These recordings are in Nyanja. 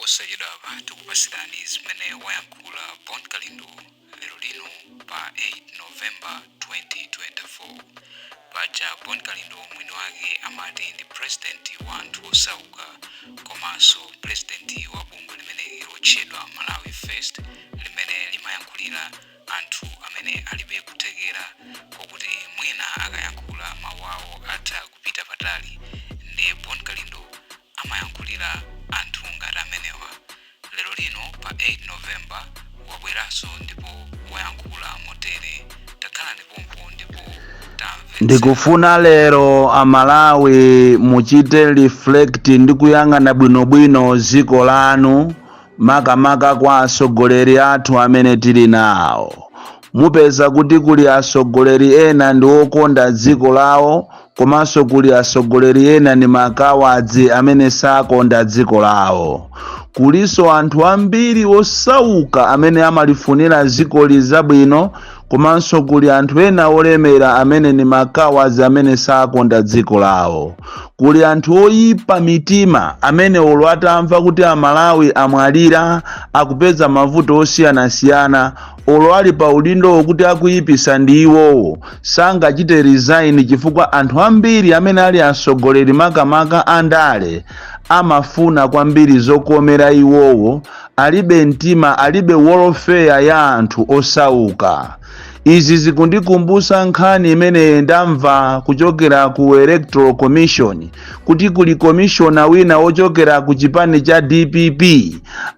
posachedwa apa tikupasirani zimene wayankhula Bon Kalindo lero lino pa 8 November 2024. Paja Bon Kalindo mwini wake amati ndi president wa anthu osauka komanso president wa bungwe limene lotchedwa Malawi First limene limayankhulira anthu amene alibe kuthekera kokuti mwina akayankhula mawu awo atha kupita patali. Ndiye Bon Kalindo amayankhulira anthu ngati amenewa. Lero lino pa 8 November wabweranso ndipo wayankhula motere. Takhalani pompo ndipo tamve. Ndikufuna lero Amalawi muchite reflect ndi kuyang'ana bwinobwino dziko lanu makamaka kwa atsogoleri athu amene tili nawo. Mupeza kuti kuli atsogoleri ena ndi okonda dziko lawo komanso kuli atsogoleri ena ndi makawadzi amene sakonda dziko lawo. Kuliso anthu ambiri osauka amene amalifunira dziko lizabwino komanso kuli anthu ena olemera amene ni makawadzi amene sakonda dziko lawo. Kuli anthu oyipa mitima amene olo atamva kuti Amalawi amwalira akupeza mavuto osiyanasiyana olo ali pa udindo kuti akuyipisa ndi iwowo sangachite resign chifukwa anthu ambiri amene ali atsogoleri makamaka andale amafuna kwambiri zokomera iwowo, alibe mtima, alibe welfare ya anthu osauka. Izi zikundikumbusa nkhani imene ndamva kuchokera ku Electoral Commission kuti kuli commissioner wina ochokera ku chipani cha DPP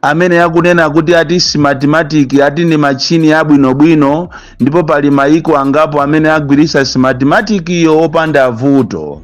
amene akunena kuti ati mathematics ati ni machini abwinobwino ndipo pali maiko angapo amene agwirisa mathematics iyo opanda vuto.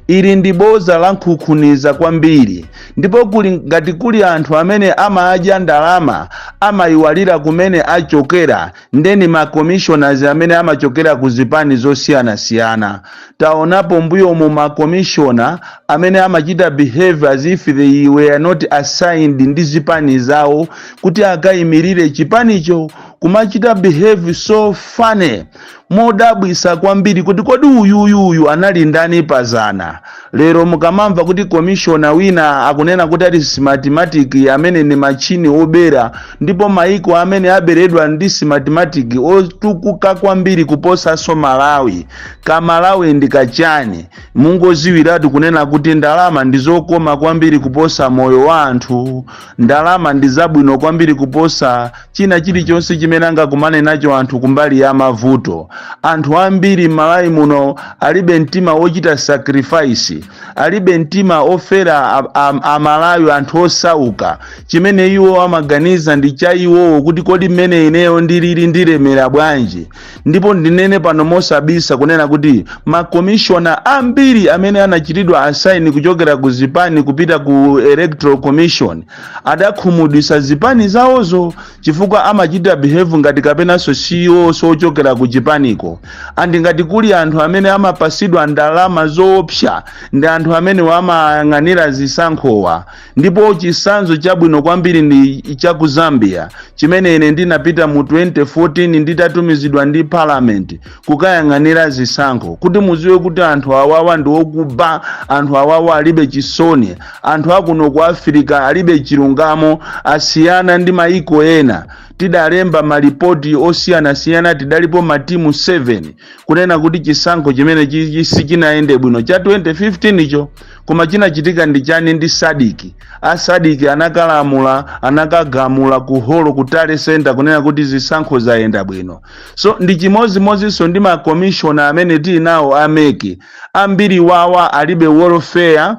Ili ndi boza la nkhukhuniza kwambiri ndipo ngati kuli anthu amene amadya ndalama amayiwalira kumene achokera ndeni ma commissioners amene amachokera ku zipani zosiyanasiyana. Taonapo mbuyo mu ma commissioner amene amachita behave as if they were not assigned ndi zipani zawo kuti akayimirire chipanicho kumachita behave so funny modabwisa kwambiri kuti kodi uyu anali ndani pazana. Lero mukamamva kuti commissioner wina akunena kuti ati mathematics amene ni machini obera ndipo maiko amene aberedwa ndi mathematics otukuka kwambiri kuposa so Malawi. Kamalawi ndikachani mungoziwiratu kunena kuti ndalama ndizokoma kwambiri kuposa moyo wa anthu, ndalama ndizabwino kwambiri kuposa china chilichonse chimene angakumane nacho anthu kumbali ya mavuto. Anthu ambiri Malawi muno alibe mtima wochita sacrifice, alibe mtima ofera Amalawi anthu osauka. Chimene iwo amaganiza ndi cha iwowo kuti kodi mmene ineyo ndilili ndilemera bwanji. Ndipo ndinene pano mosabisa kunena kuti ma commissioner ambiri amene anachitidwa assign kuchokera ku zipani kupita ku Electoral Commission adakhumudwisa zipani zawozo chifukwa amachita behave ngati kapena CEO sochokera ku chipaniko. Andi ngati kuli anthu amene amapasidwa ndalama zoopsa ndi anthu amene wamayang'anira zisankhowa. Ndipo chisanzo chabwino kwambiri ndi cha ku Zambia chimene ine ndinapita mu 2014 nditatumizidwa ndi parliament kukayang'anira zisankho kuti muziwe kuti anthu awawa ndi okuba, anthu awawa alibe chisoni, anthu akuno ku Africa alibe chilungamo, asiyana ndi maiko ena. Tidalemba malipoti osiyanasiyana, tidalipo matimu 7 kunena kuti chisankho chimene sichinaende bwino cha 2015 icho koma chinachitika ndi chani ndi Sadiki. Sadiki anakagamula ku holo ku Tale Center kunena kuti zisankho zaenda bwino. So ndi chimozimozinso ndi ma commissioner amene tili nawo ameki ambiri wawa alibe welfare,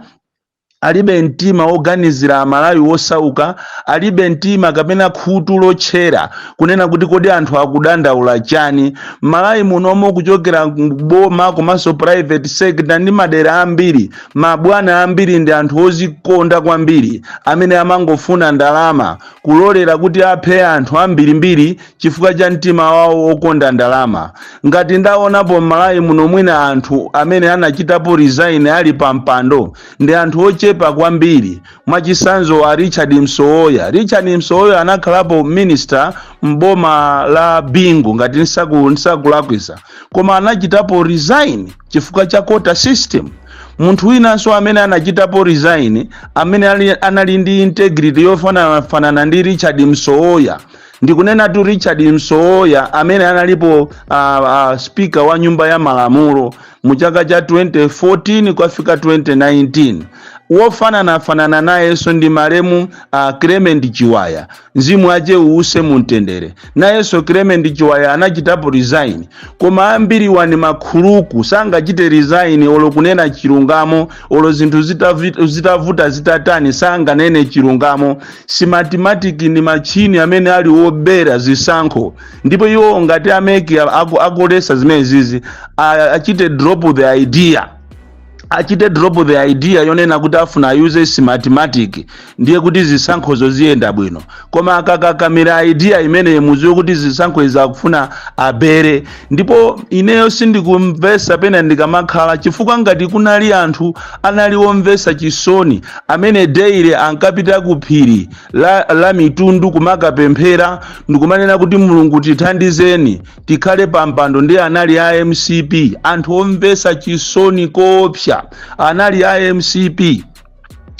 alibe mtima oganizira Amalawi wosauka, alibe mtima kapena khutu lotchera kunena kuti kodi anthu akudandaula chani. Malawi munomo kuchokera boma komanso private sector ndi madera ambiri, mabwana ambiri ndi anthu ozikonda kwambiri amene amangofuna ndalama kulolera kuti aphe anthu ambirimbiri chifukwa cha mtima wawo okonda ndalama. Ngati ndaonapo Malawi muno mwina anthu amene anachitapo resign ali pa mpando ndi anthu ochepa kwambiri. Mwachisanzo wa Richard Msowoya anakhalapo minister mboma la Bingu ngati nsakulakwisa koma anachitapo resign chifukwa cha quota system. munthu winanso amene anachitapo resign amene anali ndi integrity yofanana ndi Richard Msooya. Ndikunena tu Richard Msooya amene analipo speaker wa nyumba ya malamulo mu chaka cha 2014 kwafika 2019. Wofanana nayenso ndi malemu Clement Chiwaya, mzimu ache uuse mumtendere. Nayenso Clement Chiwaya anachitapo resign, koma Ambiri wani makhuluku sangachite resign olo kunena chilungamo, olo zinthu zitavuta zitatani sanganene chilungamo. Si mathematic ndi machini amene ali wobera zisankho, ndipo iwo ngati ameki akolesa zimenezizi achite drop the idea. Achite drop the idea yonena kuti afuna use si mathematic ndiye kuti zisankhozo ziyenda bwino, koma akakakamira idea imene muziwe kuti zisankho izakufuna abere. Ndipo ineyo sindikumvesa pena ndikamakhala chifukwa ngati kunali anthu anali omvesa chisoni amene daily ankapita kuphiri la mitundu kumakapemphera ndikumanena kuti Mulungu tithandizeni tikhale pampando, ndi anali a MCP, anthu omvesa chisoni kopsa anali a MCP.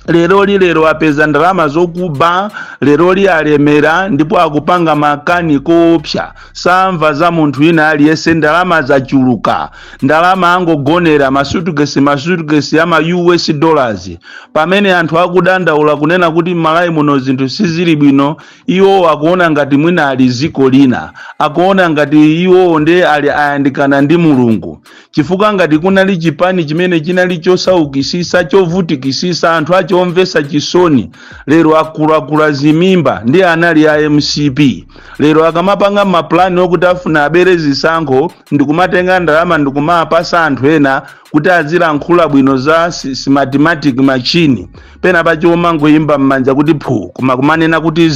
Lero apeza ndalama zokuba, lero alemera ndipo akupanga makani kopsa. Samva za munthu ina aliyese ndalama zachuluka, ndalama angogonera masutukesi ama US dollars. Pamene anthu akudandaula kunena kuti Malawi muno zinthu sizili bwino, iwo akuona ngati mwina ali ziko lina, akuona ngati iwo nde ali ayandikana ndi Mulungu. Chifukwa ngati kunali chipani chimene chinali chosaukisisa chovutikisisa anthu omvesa chisoni, lero akula zimimba ndi anali a MCP. Lero akamapanga maplani okuti afuna abere zisankho ndikumatenga ndalama ndikumapasa anthu ena kuti azilankhula bwino za si mathematic machine, pena pachoma ngoyimba mmanja kuti phu, kumanena kuti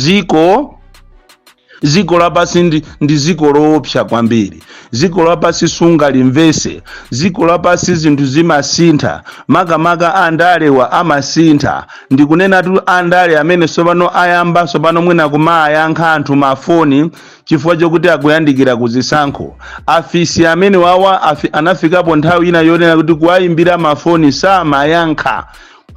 ziko lapasi ndi ziko loopsa kwambiri. Ziko lapasi sunga limvese, ziko lapasi zinthu zimasintha, makamaka andalewa amasintha. Ndikunena tu andale amene sopano ayamba sopano mwina kumayankha anthu mafoni chifukwa chokuti akuyandikira kuzisankho. Afisi amene wawa anafikapo nthawi ina yonena kuti kuwayimbira mafoni samayankha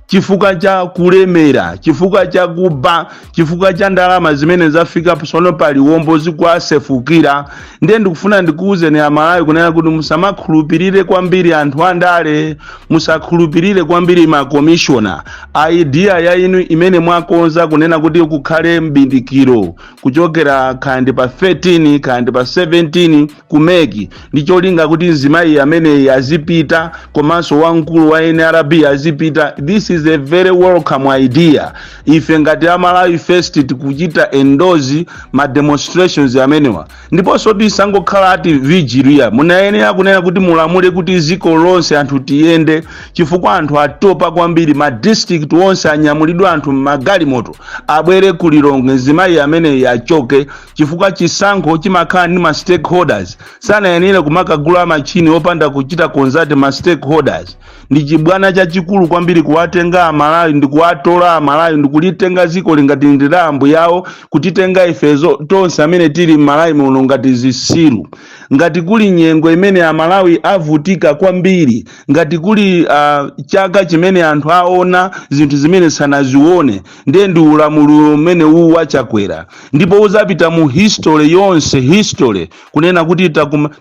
chifukwa cha kulemera, chifukwa cha kuba, chifukwa cha ndalama zimene zafika sono pali wombo zikwasefukira. Ndiye ndikufuna ndikuuze ni Amalawi kunena kuti musamakhulupirire kwambiri anthu andale, musakhulupirire kwambiri makomishona. Idea ya inu imene mwakonza kunena kuti kukhale mbindikiro kuchokera kandi pa 13 kandi pa 17 kumeki, ndicholinga kuti nzimayi amene yazipita komanso wamkulu wa NRB azipita. This is a very welcome idea. Ife ngati Amalawi first tikuchita endorse ma demonstrations amenewa, ndipo so tisangokhala ati vigilia. Munayenera kunena kuti mulamule kuti ziko lonse anthu tiyende, chifukwa anthu atopa kwambiri. Ma district onse anyamulidwa anthu magali moto abwere kulilonge nzimayi amene yachoke, chifukwa chisankho chimakhala ndi ma stakeholders. Sanayenera kumakagula machini opanda kuchita consult ma stakeholders. Ndi chibwana chachikulu kwambiri kuwatenga Amalawi ndikuwatola Amalawi ndikulitenga ziko lingati ndilambo yawo, kutitenga ifezo tonse amene tili Malawi muno ngati zisilu. Ngati kuli nyengo imene Amalawi avutika kwambiri, ngati kuli chaka chimene anthu aona zinthu zimene sanazione, ndiye ndi ulamuliro umene uwa chakwera. Ndipo uzapita mu history yonse, history kunena kuti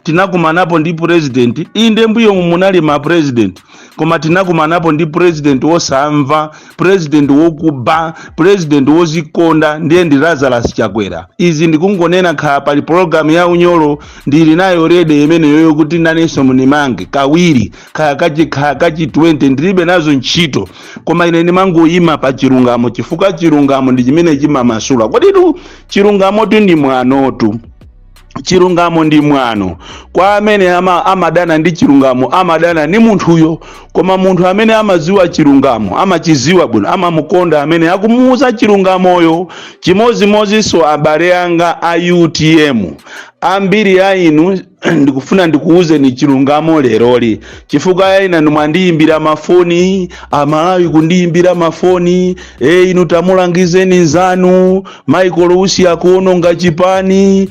tinakumanapo ndi president. Inde mbuyo munali ma president, koma tinakumanapo ndi president wosamva, president wokuba, president wozikonda, ndiye ndi Lazarus Chakwera. Izi ndikungonena khala pali program ya unyolo ndili nayo rede imene yoyo kuti naneso munimange kawiri kaya kachi 20 ndilibe nazo ntchito, koma ine ndimangoyima pa chilungamo chifukwa chilungamo ndi chimene chimamasula. Kodi tu chilungamo tu ndi mwanotu, chilungamo ndi mwano. Kwa amene amadana ndi chilungamo amadana ni munthuyo, koma munthu amene amaziwa chilungamo amachiziwa bwino, amamukonda amene akumuuza chilungamoyo. Chimozimozi so abale anga a UTM ambiri ya inu ndikufuna ndikuuze ni chilungamo leroli chifukwa ina ndimwandiyimbira mafoni amalawi kundiyimbira mafoni inu tamulangizeni nzanu Michael Usi akuononga chipani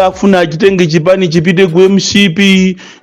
akufuna achitenge chipani chipite ku MCP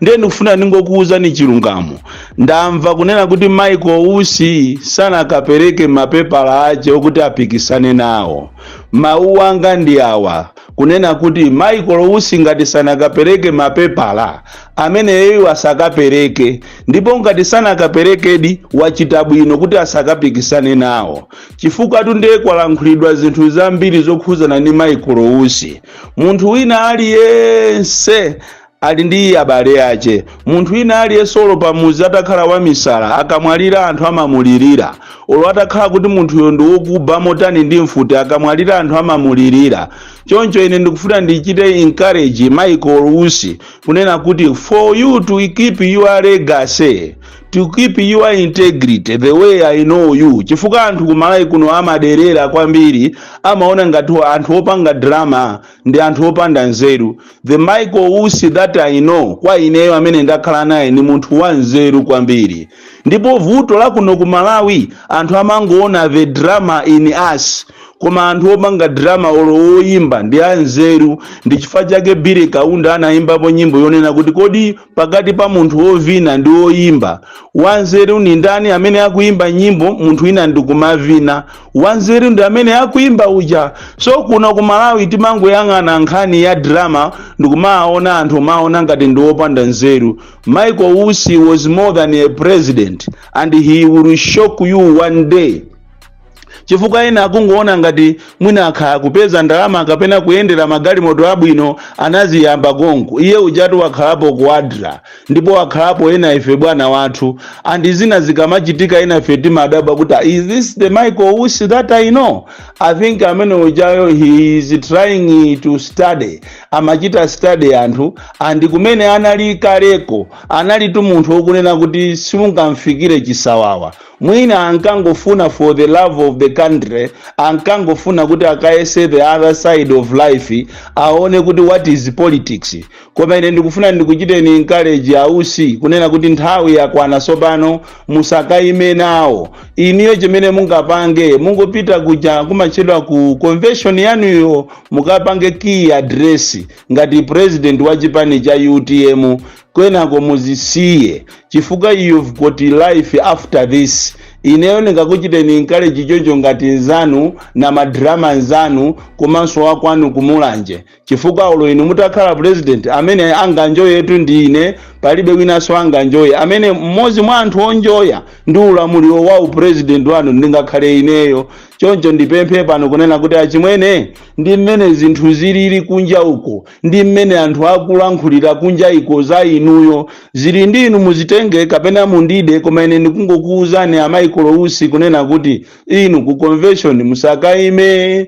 ndiye ndikufuna ningokuuza ni chilungamo ndamva kunena kuti Michael Usi sana akapereke mapepala ache okuti apikisane nawo mawu anga ndi awa kunena kuti Michael Usi ngati sana akapereke mapepala amene yeyo asakapereke ndipo ngati sana akaperekedi wachita bwino kuti asakapikisane nawo chifukwa tunde kwalankhulidwa zinthu zambiri zokhuzana ni Michael Usi munthu wina aliyense ali ndi abale ache munthu wina aliyense olo pamuzi atakhala wamisala akamwalira anthu amamulirira olo atakhala kuti munthuyo ndi wokuba motani ndi mfuti akamwalira anthu amamulirira choncho ine ndikufuna ndichite encourage Michael Usi kunena kuti for you to keep your legacy to keep your integrity the way I know you chifukwa anthu kumalawi kuno amaderera kwambiri amaona ngati anthu opanga drama ndi anthu opanda nzeru the Michael Usi that I know kwa ineyo amene ndakhala naye ni munthu wa nzeru kwambiri ndipo vuto la kuno kumalawi anthu amangoona the drama in us koma anthu opanga drama olo oyimba ndi anzeru ndi chifukwa chake Bire Kaunda anayimbapo nyimbo yonena kuti kodi pakati pa munthu ovina ndi oyimba wanzeru ni ndani amene akuimba nyimbo munthu wina ndikumavina wanzeru ndi amene akuimba uja so kuno kumalawi timangoyang'ana nkhani ya drama ndikumaona anthu maona ngati ndi opanda nzeru Michael Usi was more than a president and he will shock you one day chifukwa ina akungoona ngati mwina akhala kupeza ndalama kapena kuyendera magalimoto abwino anaziyamba konko iye ujatu wakhalapo kuadra ndipo wakhalapo ena ife bwana wathu andi zina zikamachitika ena ife timadabwa kuti is this the Michael Usi that I know I think amene ujayo he is trying to study amachita study anthu andi kumene anali kaleko anali tu munthu okunena kuti simungamfikire chisawawa mwina ankangofuna for the love of the country ankangofuna kuti akayese the other side of life aone kuti what is politics koma ine ndikufuna ndikuchiteni encourage Usi kunena kuti nthawi yakwana sopano musakaime nawo iniyo chimene mungapange mungopita kuja kumachedwa ku convention yanuyo mukapange key address ngati president wa chipani cha UTM kwenako muzisiye chifukwa you've got life after this ineyo ndingakuchiteni encourage choncho ngati nzanu na madrama nzanu komanso wakwanu kumulanje chifukwa ulo inu mutakhala president amene anganjoye yetu ndi ine palibe winanso anganjoye amene mmodzi mwa anthu onjoya ndi ulamuliro wa president wanu ndingakhale ineyo choncho ndipemphe pano kunena kuti achimwene ndi mmene zinthu zilili kunja uko ndi mmene anthu akulankhulira kunja iko za inuyo zili ndi inu muzitenge kapena mundide koma ine ndikungokuuzani a Michael Usi kunena kuti inu ku convention musakaime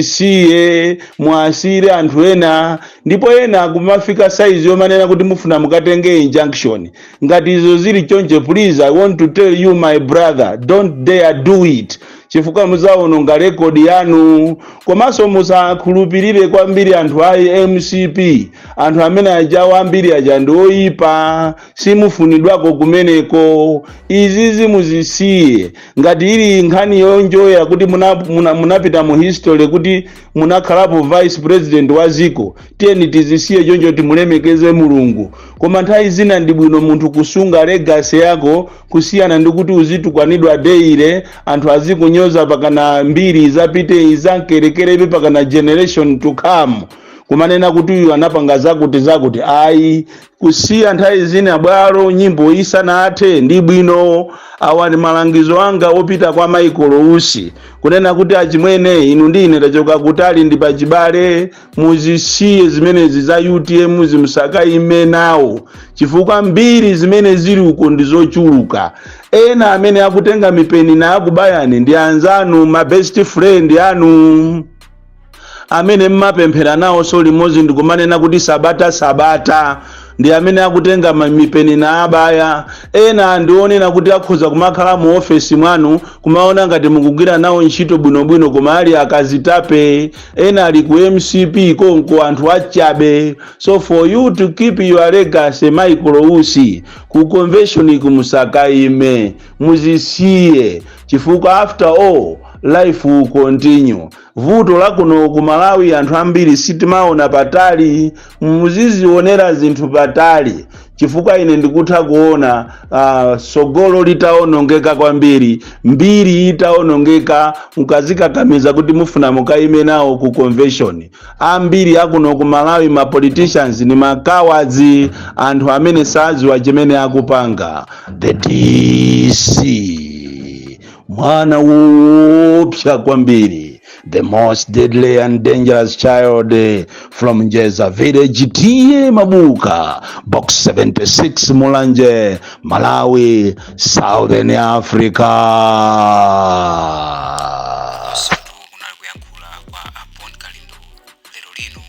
muzisiye mwasire anthu ena ndipo ena kumafika size yomanena kuti mufuna mukatenge injunction ngati izo zili chonje please I want to tell you my brother don't dare do it chifukwa muzaononga record yanu komanso musakhulupirire kwambiri anthu a MCP anthu amene ajawa ambiri aja ndi oyipa simufunidwako kumeneko izizi muzisiye ngati ili nkhani yonjoya kuti munapita mu history kuti munakhalapo vice president wa ziko tiyeni tizisiye choncho timulemekeze mulungu koma nthawi zina ndi bwino munthu kusunga legacy yako kusiyana ndi kuti uzitukwanidwa deire anthu azikunyoza pakana mbiri zapite izankerekerebe pakana generation to come kumanena kuti uyu anapanga zakuti ayi kusiya nthawi zina bwalo nyimbo isanathe ndi bwino awa ndi malangizo anga opita kwa Michael Usi kunena kuti achimwene inu ndi ine tachoka kutali ndi pachibale muzisiye zimenezi za UTM zimusakaime nawo chifukwa mbiri zimene zili uko ndizochuluka ena amene akutenga mipeni na akubayani ndi anzanu my best friend anu amene mmapemphera nawo so limodzi ndikumanena kuti sabata ndi amene akutenga mipeni na abaya. Ena ndionena kuti akhoza kumakhala mu ofesi mwanu kumaona ngati mukugwira nawo ntchito bwinobwino koma ali akazitape. Ena ali ku MCP konko anthu achabe. So for you to keep your legacy Michael Usi ku convention kumusakaime muzisiye chifukwa after all life will continue. Vuto la kuno ku Malawi anthu ambiri sitimaona patali, muzizionera zinthu patali chifukwa ine ndikutha kuona sogolo litaonongeka kwambiri, mbiri itaonongeka mukazikakamiza kuti mufuna mukaime nawo ku convention. Ambiri akuno ku Malawi ma politicians ni makawazi, anthu amene saziwa chimene akupanga. The DC mwana wopsa kwambiri, the most deadly and dangerous child from Njeza village tiye Mabuka, box 76 Mulanje, Malawi, Southern Africa. Sotu unali kuyankhula kwa Kalindo lero lino